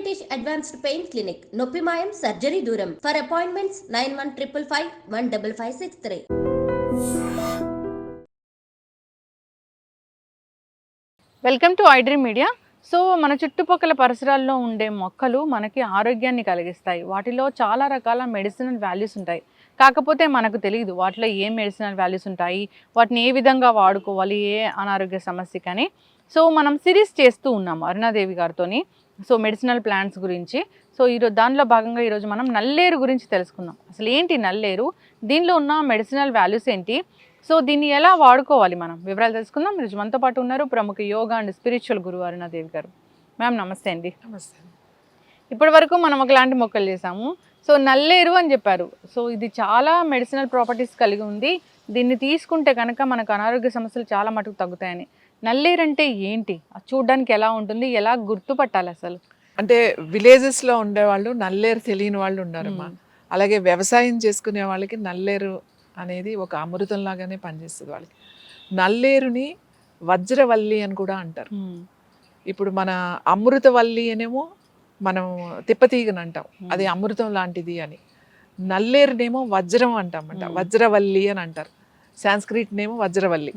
British advanced pain clinic నొప్పి మాయం surgery దూరం for appointments 9155515563. Welcome to iDream media. So మన చుట్టుపక్కల పరిసరాల్లో ఉండే మొక్కలు మనకి ఆరోగ్యాన్ని కలిగిస్తాయి. వాటిలో చాలా రకాల మెడిసినల్ వాల్యూస్ ఉంటాయి. కాకపోతే మనకు తెలియదు వాటిలో ఏం మెడిసినల్ వాల్యూస్ ఉంటాయి, వాటిని ఏ విధంగా వాడుకోవాలి, ఏ అనారోగ్య సమస్యకని. సో మనం సిరీస్ చేస్తూ ఉన్నాము అరుణాదేవి గారితోని, సో మెడిసినల్ ప్లాంట్స్ గురించి. సో ఈరోజు దానిలో భాగంగా ఈరోజు మనం నల్లేరు గురించి తెలుసుకుందాం. అసలు ఏంటి నల్లేరు, దీనిలో ఉన్న మెడిసినల్ వాల్యూస్ ఏంటి, సో దీన్ని ఎలా వాడుకోవాలి, మనం వివరాలు తెలుసుకుందాం. ఈరోజు మనతో పాటు ఉన్నారు ప్రముఖ యోగా అండ్ స్పిరిచువల్ గురువు అరుణాదేవి గారు. మ్యామ్ నమస్తే అండి. నమస్తే. ఇప్పటి వరకు మనం ఒకలాంటి మొక్కలు చేసాము. సో నల్లేరు అని చెప్పారు. సో ఇది చాలా మెడిసినల్ ప్రాపర్టీస్ కలిగి ఉంది. దీన్ని తీసుకుంటే కనుక మనకు అనారోగ్య సమస్యలు చాలా మటుకు తగ్గుతాయని. నల్లేరు అంటే ఏంటి, అది చూడడానికి ఎలా ఉంటుంది, ఎలా గుర్తుపట్టాలి అసలు? అంటే విలేజెస్లో ఉండేవాళ్ళు నల్లేరు తెలియని వాళ్ళు ఉన్నారమ్మా. అలాగే వ్యవసాయం చేసుకునే వాళ్ళకి నల్లేరు అనేది ఒక అమృతం లాగానే పనిచేస్తుంది వాళ్ళకి. నల్లేరుని వజ్రవల్లి అని కూడా అంటారు. ఇప్పుడు మన అమృతవల్లి అనేమో మనం తిప్పతీగని అంటాం, అది అమృతం లాంటిది అని. నల్లేరునేమో వజ్రం అంటామంట, వజ్రవల్లి అని అంటారు. సాంస్క్రిట్ నేమో వజ్రవల్లి.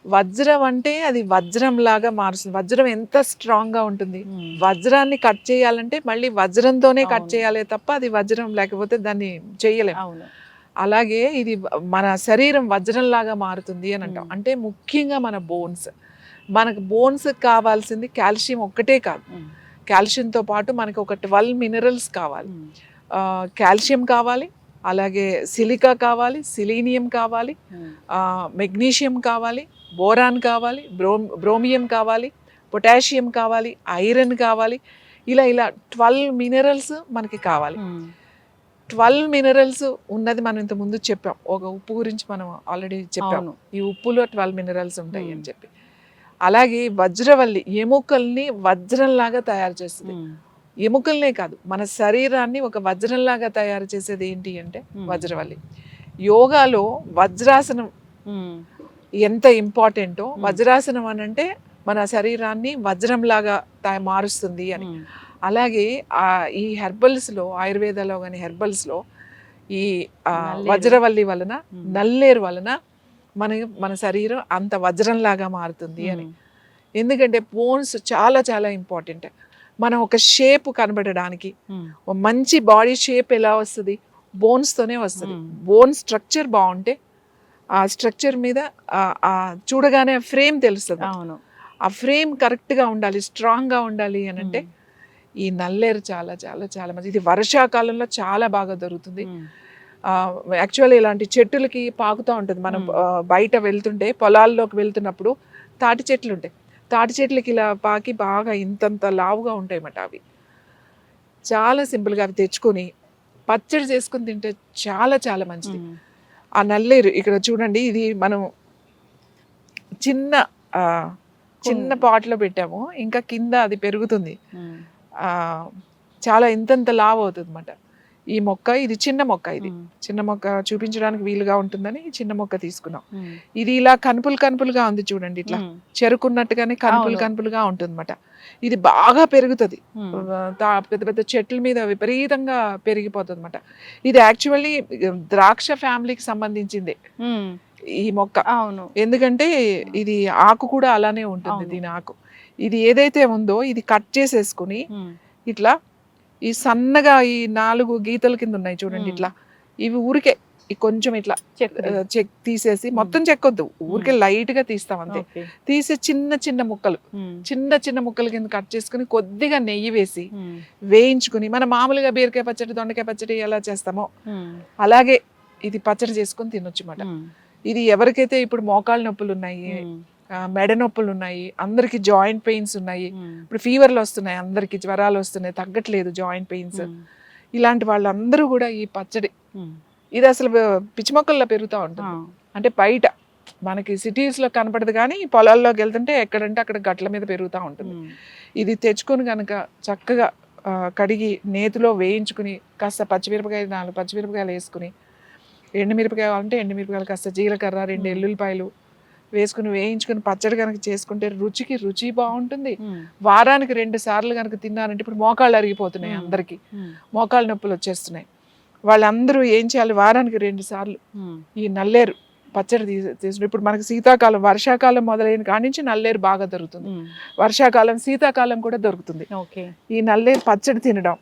వజ్రం అంటే అది వజ్రం లాగా మారుస్తుంది. వజ్రం ఎంత స్ట్రాంగ్ గా ఉంటుంది. వజ్రాన్ని కట్ చేయాలంటే మళ్ళీ వజ్రంతోనే కట్ చేయాలి తప్ప అది వజ్రం లేకపోతే దాన్ని చేయలేము. అలాగే ఇది మన శరీరం వజ్రంలాగా మారుతుంది అని అంటాం. అంటే ముఖ్యంగా మన మనకు బోన్స్ కావాల్సింది కాల్షియం ఒక్కటే కాదు, కాల్షియంతో పాటు మనకు ఒక 12 మినరల్స్ కావాలి. కాల్షియం కావాలి, అలాగే సిలికా కావాలి, సిలీనియం కావాలి, మెగ్నీషియం కావాలి, బోరాన్ కావాలి, బ్రోమియం కావాలి, పొటాషియం కావాలి, ఐరన్ కావాలి. ఇలా 12 మినరల్స్ మనకి కావాలి. 12 మినరల్స్ ఉన్నది మనం ఇంత ముందు చెప్పాం. ఒక ఉప్పు గురించి మనం ఆల్రెడీ చెప్పాము, ఈ ఉప్పులో 12 మినరల్స్ ఉంటాయి అని చెప్పి. అలాగే వజ్రవల్లి ఎముకల్ని వజ్రంలాగా తయారు చేస్తుంది. ఎముకల్నే కాదు, మన శరీరాన్ని ఒక వజ్రంలాగా తయారు చేసేది ఏంటి అంటే వజ్రవల్లి. యోగాలో వజ్రాసనం ఎంత ఇంపార్టెంటో, వజ్రాసనం అని అంటే మన శరీరాన్ని వజ్రంలాగా మారుస్తుంది అని. అలాగే ఈ హెర్బల్స్లో, ఆయుర్వేదాలో కానీ హెర్బల్స్లో ఈ వజ్రవల్లి వలన, నల్లేరు వలన మన శరీరం అంత వజ్రంలాగా మారుతుంది అని. ఎందుకంటే బోన్స్ చాలా చాలా ఇంపార్టెంట్. మనం ఒక షేప్ కనబడడానికి, మంచి బాడీ షేప్ ఎలా వస్తుంది, బోన్స్తోనే వస్తుంది. బోన్ స్ట్రక్చర్ బాగుంటే ఆ స్ట్రక్చర్ మీద చూడగానే ఫ్రేమ్ తెలుస్తుంది. ఆ ఫ్రేమ్ కరెక్ట్గా ఉండాలి, స్ట్రాంగ్గా ఉండాలి అని అంటే ఈ నల్లేరు చాలా చాలా చాలా మంచి. ఇది వర్షాకాలంలో చాలా బాగా దొరుకుతుంది. యాక్చువల్లీ ఇలాంటి చెట్టులకి పాకుతూ ఉంటుంది. మనం బయట వెళ్తుంటే, పొలాల్లోకి వెళ్తున్నప్పుడు తాటి చెట్లు ఉంటాయి, తాటి చెట్లకి ఇలా పాకి బాగా ఇంతంత లావుగా ఉంటాయి అన్నమాట. అవి చాలా సింపుల్గా అవి తెచ్చుకొని పచ్చడి చేసుకుని తింటే చాలా చాలా మంచిది. ఆ నల్లేరు ఇక్కడ చూడండి, ఇది మనం చిన్న పాట్లో పెట్టాము, ఇంకా కింద అది పెరుగుతుంది. చాలా ఇంతంత లావు అవుతుంది అన్నమాట ఈ మొక్క. ఇది చిన్న మొక్క చూపించడానికి వీలుగా ఉంటుందని చిన్న మొక్క తీసుకున్నాం. ఇది ఇలా కనుపులుగా ఉంది చూడండి, ఇట్లా చెరుకున్నట్టుగానే కనుపులుగా ఉంటుంది అన్నమాట. ఇది బాగా పెరుగుతుంది, పెద్ద పెద్ద చెట్ల మీద విపరీతంగా పెరిగిపోతుంది అన్నమాట. ఇది యాక్చువల్లీ ద్రాక్ష ఫ్యామిలీకి సంబంధించింది ఈ మొక్క. ఎందుకంటే ఇది ఆకు కూడా అలానే ఉంటుంది, దీని ఆకు. ఇది ఏదైతే ఉందో ఇది కట్ చేసేసుకుని ఇట్లా ఈ సన్నగా ఈ 4 గీతల కింద ఉన్నాయి చూడండి, ఇట్లా ఇవి ఊరికే కొంచెం ఇట్లా చెక్ తీసేసి, మొత్తం చెక్కొద్దు, ఊరికే లైట్ గా తీస్తాం అంతే. తీసి చిన్న ముక్కల కింద కట్ చేసుకుని కొద్దిగా నెయ్యి వేసి వేయించుకుని, మన మామూలుగా బీరకాయ పచ్చడి, దొండకాయ పచ్చడి ఎలా చేస్తామో అలాగే ఇది పచ్చడి చేసుకుని తినొచ్చు అన్నమాట. ఇది ఎవరికైతే ఇప్పుడు మోకాళ్ళ నొప్పులు ఉన్నాయి, మెడ నొప్పులు ఉన్నాయి, అందరికి జాయింట్ పెయిన్స్ ఉన్నాయి, ఇప్పుడు ఫీవర్లు వస్తున్నాయి, అందరికి జ్వరాలు వస్తున్నాయి, తగ్గట్లేదు జాయింట్ పెయిన్స్, ఇలాంటి వాళ్ళందరూ కూడా ఈ పచ్చడి, ఇది అసలు పిచ్చి మొక్కల్లో పెరుగుతూ ఉంటుంది. అంటే బయట మనకి సిటీస్లో కనపడదు, కానీ పొలాల్లోకి వెళ్తుంటే ఎక్కడంటే అక్కడ గట్ల మీద పెరుగుతూ ఉంటుంది. ఇది తెచ్చుకొని కనుక చక్కగా కడిగి నేతిలో వేయించుకుని, కాస్త 4 పచ్చిమిరపకాయలు వేసుకుని, ఎండుమిరపకాయలు అంటే ఎండుమిరపకాయలు, కాస్త జీలకర్ర, 2 ఎల్లుల్లిపాయలు, వేసుకుని వేయించుకుని పచ్చడి కనుక చేసుకుంటే రుచికి రుచి బాగుంటుంది. వారానికి 2 సార్లు కనుక తిన్నారంటే, ఇప్పుడు మోకాళ్ళు అరిగిపోతున్నాయి అందరికీ, మోకాళ్ళ నొప్పులు వచ్చేస్తున్నాయి. వాళ్ళందరూ ఏం చేయాలి, వారానికి 2 సార్లు ఈ నల్లేరు పచ్చడి తీసుకుని, ఇప్పుడు మనకి శీతాకాలం వర్షాకాలం మొదలైన కాడి నుంచి నల్లేరు బాగా దొరుకుతుంది. వర్షాకాలం శీతాకాలం కూడా దొరుకుతుంది ఈ నల్లేరు పచ్చడి తినడం.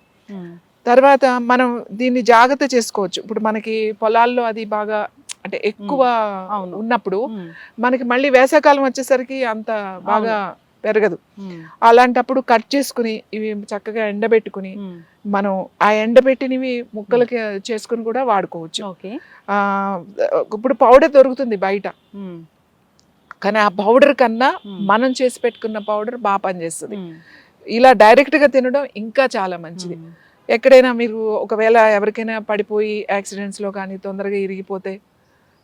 తర్వాత మనం దీన్ని జాగ్రత్త చేసుకోవచ్చు. ఇప్పుడు మనకి పొలాల్లో అది బాగా అంటే ఎక్కువ ఉన్నప్పుడు మనకి మళ్ళీ వేసవకాలం వచ్చేసరికి అంత బాగా పెరగదు. అలాంటప్పుడు కట్ చేసుకుని ఇవి చక్కగా ఎండబెట్టుకుని మనం ఆ ఎండబెట్టినవి ముక్కలకి చేసుకుని కూడా వాడుకోవచ్చు. ఇప్పుడు పౌడర్ దొరుకుతుంది బయట, కానీ ఆ పౌడర్ కన్నా మనం చేసి పెట్టుకున్న పౌడర్ బాగా పనిచేస్తుంది. ఇలా డైరెక్ట్గా తినడం ఇంకా చాలా మంచిది. ఎక్కడైనా మీరు ఒకవేళ ఎవరికైనా పడిపోయి యాక్సిడెంట్స్లో కానీ తొందరగా ఇరిగిపోతే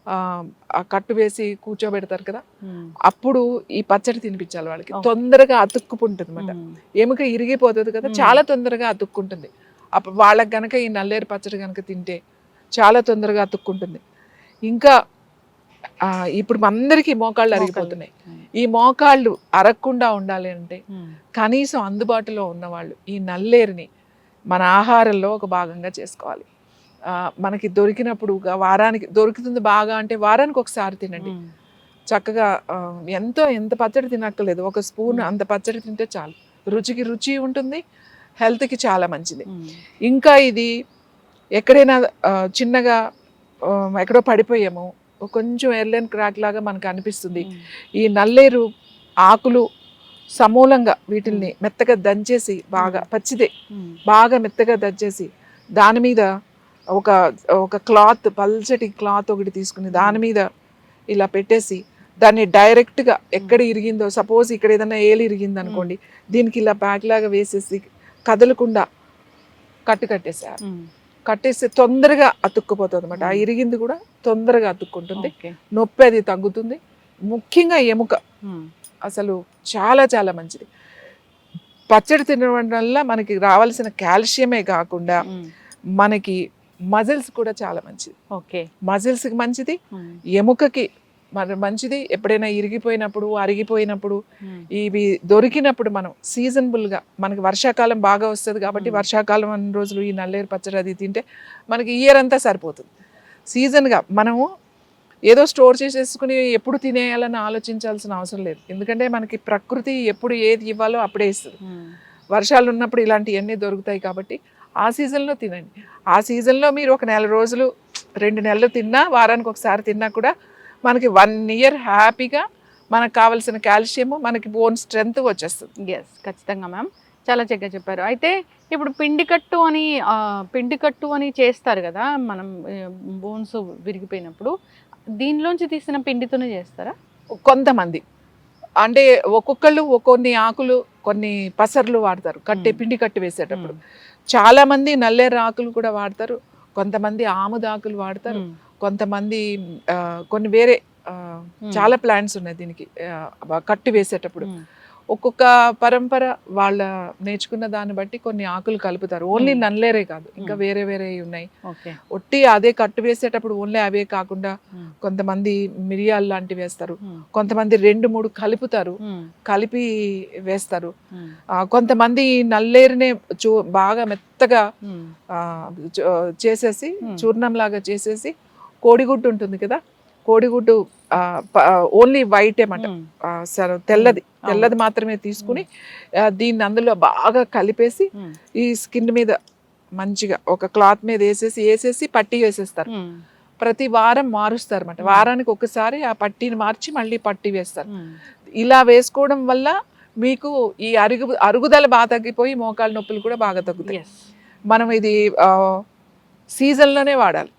ఆ కట్టు వేసి కూర్చోబెడతారు కదా, అప్పుడు ఈ పచ్చడి తినిపించాలి వాళ్ళకి. తొందరగా అతుక్కుpunటుంది అన్నమాట, ఎముక ఇరిగిపోతుంది కదా, చాలా తొందరగా అతుక్కుంటుంది. అప్పుడు వాళ్ళకి గనక ఈ నల్లేరు పచ్చడి కనుక తింటే చాలా తొందరగా అతుక్కుంటుంది. ఇంకా ఇప్పుడు అందరికీ మోకాళ్ళు అరిగిపోతున్నాయి. ఈ మోకాళ్ళు అరగకుండా ఉండాలి అంటే కనీసం అందుబాటులో ఉన్నవాళ్ళు ఈ నల్లేరుని మన ఆహారంలో ఒక భాగంగా చేసుకోవాలి. మనకి దొరికినప్పుడు వారానికి దొరుకుతుంది బాగా అంటే వారానికి ఒకసారి తినండి చక్కగా. ఎంత పచ్చడి తినక్కర్లేదు, ఒక స్పూన్ అంత పచ్చడి తింటే చాలు. రుచికి రుచి ఉంటుంది, హెల్త్కి చాలా మంచిది. ఇంకా ఇది ఎక్కడైనా చిన్నగా ఎక్కడో పడిపోయాము, కొంచెం ఎర్లెన్ క్రాక్ లాగా మనకు అనిపిస్తుంది, ఈ నల్లేరు ఆకులు సమూలంగా వీటిల్ని మెత్తగా దంచేసి బాగా పచ్చిదే బాగా మెత్తగా దంచేసి దాని మీద ఒక క్లాత్, పల్చటి క్లాత్ ఒకటి తీసుకుని దాని మీద ఇలా పెట్టేసి దాన్ని డైరెక్ట్గా ఎక్కడ ఇరిగిందో, సపోజ్ ఇక్కడ ఏదైనా ఏలు ఇరిగింది అనుకోండి, దీనికి ఇలా ప్యాక్ లాగా వేసేసి కదలకుండా కట్టేస్తే తొందరగా అతుక్కుపోతుంది అన్నమాట. ఆ ఇరిగింది కూడా తొందరగా అతుక్కుంటుంది, నొప్పి అది తగ్గుతుంది. ముఖ్యంగా ఎముక అసలు చాలా చాలా మంచిది. పచ్చడి తినడం వల్ల మనకి రావాల్సిన కాల్షియమే కాకుండా మనకి మజిల్స్ కూడా చాలా మంచిది. మజిల్స్కి మంచిది, ఎముకకి మంచిది. ఎప్పుడైనా ఇరిగిపోయినప్పుడు అరిగిపోయినప్పుడు ఇవి దొరికినప్పుడు మనం సీజనబుల్గా, మనకి వర్షాకాలం బాగా వస్తుంది కాబట్టి వర్షాకాలం అన్ని రోజులు ఈ నల్లేరు పచ్చడి అది తింటే మనకి ఇయర్ అంతా సరిపోతుంది. సీజన్గా మనము ఏదో స్టోర్ చేసేసుకుని ఎప్పుడు తినేయాలని ఆలోచించాల్సిన అవసరం లేదు. ఎందుకంటే మనకి ప్రకృతి ఎప్పుడు ఏది ఇవ్వాలో అప్పుడే ఇస్తుంది. వర్షాలు ఉన్నప్పుడు ఇలాంటివన్నీ దొరుకుతాయి కాబట్టి ఆ సీజన్లో తినండి. ఆ సీజన్లో మీరు ఒక 4 రోజులు 2 నెలలు తిన్నా, వారానికి ఒకసారి తిన్నా కూడా మనకి 1 ఇయర్ హ్యాపీగా మనకు కావాల్సిన కాల్షియము, మనకి బోన్ స్ట్రెంగ్త్ వచ్చేస్తుంది. ఖచ్చితంగా మ్యామ్, చాలా చక్కగా చెప్పారు. అయితే ఇప్పుడు పిండి కట్టు అని చేస్తారు కదా మనం, బోన్స్ విరిగిపోయినప్పుడు దీనిలోంచి తీసిన పిండితోనే చేస్తారా? కొంతమంది అంటే ఒక్కొక్కళ్ళు కొన్ని ఆకులు కొన్ని పసర్లు వాడతారు పిండి కట్టు వేసేటప్పుడు. చాలా మంది నల్లేరు ఆకులు కూడా వాడతారు, కొంతమంది ఆముద ఆకులు వాడతారు, కొంతమంది కొన్ని వేరే చాలా ప్లాంట్స్ ఉన్నాయి దీనికి కట్టు వేసేటప్పుడు. ఒక్కొక్క పరంపర వాళ్ళ నేర్చుకున్న దాన్ని బట్టి కొన్ని ఆకులు కలుపుతారు. ఓన్లీ నల్లేరే కాదు, ఇంకా వేరే వేరే ఉన్నాయి. ఒట్టి అదే కట్టు వేసేటప్పుడు ఓన్లీ అవే కాకుండా కొంతమంది మిరియాలు లాంటివి వేస్తారు, కొంతమంది 2-3 కలుపుతారు, కలిపి వేస్తారు. కొంతమంది నల్లేరునే బాగా మెత్తగా చేసేసి చూర్ణం లాగా చేసేసి, కోడిగుడ్డు ఉంటుంది కదా, కోడిగుడ్డు ఓన్లీ వైట్ ఏమంట, తెల్లది మాత్రమే తీసుకుని దీన్ని అందులో బాగా కలిపేసి ఈ స్కిన్ మీద మంచిగా ఒక క్లాత్ మీద వేసేసి పట్టీ వేసేస్తారు. ప్రతి వారం మారుస్తారు అన్నమాట. వారానికి ఒకసారి ఆ పట్టీని మార్చి మళ్ళీ పట్టీ వేస్తారు. ఇలా వేసుకోవడం వల్ల మీకు ఈ అరుగుదల బాగా తగ్గిపోయి మోకాళ్ళ నొప్పులు కూడా బాగా తగ్గుతాయి. మనం ఇది సీజన్లోనే వాడాలి,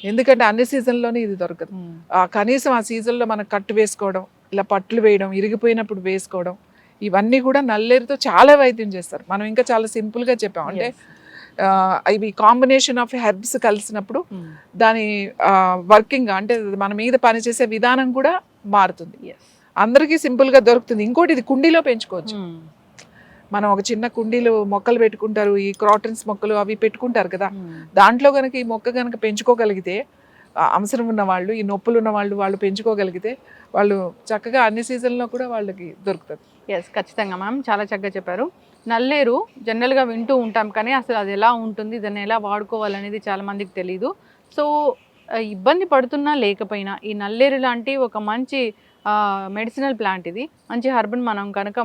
ఎందుకంటే అన్ని సీజన్లోనే ఇది దొరకదు. కనీసం ఆ సీజన్లో మనం కట్టు వేసుకోవడం, ఇలా పట్లు వేయడం, ఇరిగిపోయినప్పుడు వేసుకోవడం, ఇవన్నీ కూడా నల్లేరుతో చాలా వైద్యం చేస్తారు. మనం ఇంకా చాలా సింపుల్గా చెప్పాం, అంటే ఇవి కాంబినేషన్ ఆఫ్ హెర్బ్స్ కలిసినప్పుడు దాని వర్కింగ్ అంటే మన మీద పనిచేసే విధానం కూడా మారుతుంది. అందరికీ సింపుల్గా దొరుకుతుంది. ఇంకోటి, ఇది కుండీలో పెంచుకోవచ్చు. మనం ఒక చిన్న కుండీలు మొక్కలు పెట్టుకుంటారు, ఈ క్రాటన్స్ మొక్కలు అవి పెట్టుకుంటారు కదా, దాంట్లో కనుక ఈ మొక్క కనుక పెంచుకోగలిగితే అవసరం ఉన్న వాళ్ళు, ఈ నొప్పులు ఉన్న వాళ్ళు పెంచుకోగలిగితే వాళ్ళు చక్కగా అన్ని సీజన్లో కూడా వాళ్ళకి దొరుకుతుంది. ఎస్, ఖచ్చితంగా మ్యామ్, చాలా చక్కగా చెప్పారు. నల్లేరు జనరల్గా వింటూ ఉంటాం, కానీ అసలు అది ఎలా ఉంటుంది, దాన్ని ఎలా వాడుకోవాలనేది చాలా మందికి తెలియదు. సో ఇబ్బంది పడుతున్నా లేకపోయినా ఈ నల్లేరు లాంటి ఒక మంచి మెడిసినల్ ప్లాంట్, ఇది మంచి హర్బన్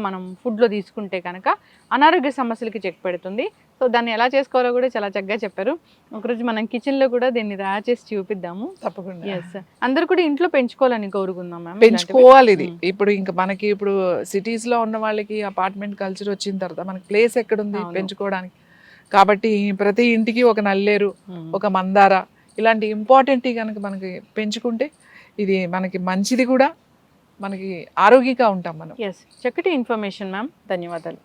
మనం ఫుడ్లో తీసుకుంటే కనుక అనారోగ్య సమస్యలకి చెక్ పెడుతుంది. సో దాన్ని ఎలా చేసుకోవాలో కూడా చాలా చక్కగా చెప్పారు. ఒకరోజు మనం కిచెన్లో కూడా దీన్ని తయారు చేసి చూపిద్దాము. తప్పకుండా. ఎస్, అందరు కూడా ఇంట్లో పెంచుకోవాలని కోరుకుందాం మ్యామ్. పెంచుకోవాలి ఇది. ఇప్పుడు ఇంకా మనకి ఇప్పుడు సిటీస్ లో ఉన్న వాళ్ళకి అపార్ట్మెంట్ కల్చర్ వచ్చిన తర్వాత మనకి ప్లేస్ ఎక్కడుంది పెంచుకోవడానికి. కాబట్టి ప్రతి ఇంటికి ఒక నల్లేరు, ఒక మందార ఇలాంటి ఇంపార్టెంట్ కనుక మనకి పెంచుకుంటే ఇది మనకి మంచిది కూడా, మనకి ఆరోగ్యంగా ఉంటాం మనం. ఎస్, చక్కటి ఇన్ఫర్మేషన్ మ్యామ్, ధన్యవాదాలు.